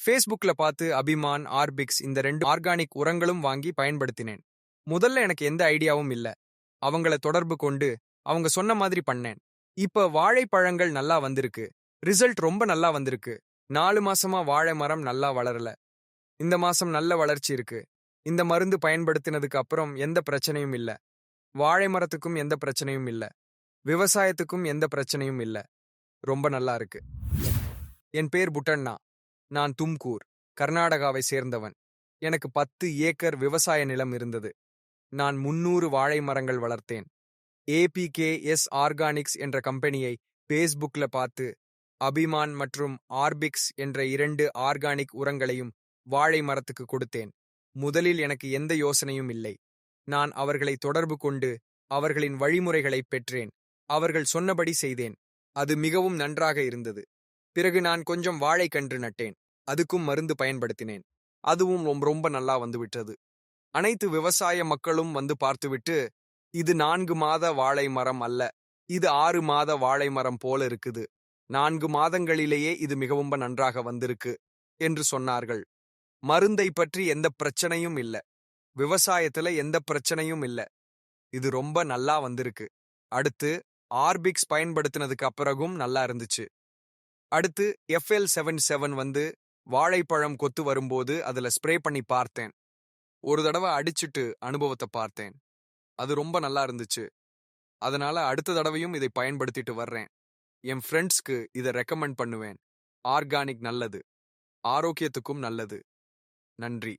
ஃபேஸ்புக்ல பார்த்து அபிமான், ஆர்பிக்ஸ் இந்த 2 ஆர்கானிக் உரங்களும் வாங்கி பயன்படுத்தினேன். முதல்ல எனக்கு எந்த ஐடியாவும் இல்ல. அவங்கள தொடர்பு கொண்டு, அவங்க சொன்ன மாதிரி பண்ணேன். இப்ப வாழைப்பழங்கள் நல்லா வந்திருக்கு. ரிசல்ட் ரொம்ப நல்லா வந்திருக்கு. 4 மாசமா வாழை மரம் நல்லா வளரல. இந்த மாசம் நல்ல வளர்ச்சி இருக்கு. இந்த மருந்து பயன்படுத்தினதுக்கு அப்புறம் எந்த பிரச்சனையும் இல்ல. வாழை மரத்துக்கும் எந்த பிரச்சனையும் இல்ல. விவசாயத்துக்கும் எந்த பிரச்சனையும் இல்ல. ரொம்ப நல்லா இருக்கு. என் பேர் புட்டண்ணா. நான் தும்கூர், கர்நாடகாவை சேர்ந்தவன். எனக்கு 10 ஏக்கர் விவசாய நிலம் இருந்தது. நான் 300 வாழை மரங்கள் வளர்த்தேன். ஏபிகேஎஸ் ஆர்கானிக்ஸ் என்ற கம்பெனியை பேஸ்புக்ல பார்த்து அபிமான் மற்றும் ஆர்பிக்ஸ் என்ற 2 ஆர்கானிக் உரங்களையும் வாழை மரத்துக்கு கொடுத்தேன். முதலில் எனக்கு எந்த யோசனையும் இல்லை. நான் அவர்களை தொடர்பு கொண்டு அவர்களின் வழிமுறைகளை பெற்றேன். அவர்கள் சொன்னபடி செய்தேன். அது மிகவும் நன்றாக இருந்தது. பிறகு நான் கொஞ்சம் வாழைக்கன்று நட்டேன். அதுக்கும் மருந்து பயன்படுத்தினேன். அதுவும் ரொம்ப நல்லா வந்துவிட்டது. அனைத்து விவசாய மக்களும் வந்து பார்த்துவிட்டு, இது 4 மாத வாழை மரம் அல்ல, இது 6 மாத வாழை மரம் போல இருக்குது. 4 மாதங்களிலேயே இது மிகவும் நன்றாக வந்திருக்கு என்று சொன்னார்கள். மருந்தை பற்றி எந்த பிரச்சனையும் இல்ல. விவசாயத்துல எந்த பிரச்சனையும் இல்ல. இது ரொம்ப நல்லா வந்திருக்கு. அடுத்து ஆர்பிக்ஸ் பயன்படுத்தினதுக்கு அப்புறகும் நல்லா இருந்துச்சு. அடுத்து FL77 வந்து வாழைப்பழம் கொத்து வரும்போது அதுல ஸ்ப்ரே பண்ணி பார்த்தேன். ஒரு தடவை அடிச்சிட்டு அனுபவத்தை பார்த்தேன். அது ரொம்ப நல்லா இருந்துச்சு. அதனால அடுத்த தடவையும் இதை பயன்படுத்திட்டு வர்றேன். என் ஃப்ரெண்ட்ஸ்க்கு இதை ரெக்கமெண்ட் பண்ணுவேன். ஆர்கானிக் நல்லது, ஆரோக்கியத்துக்கும் நல்லது. நன்றி.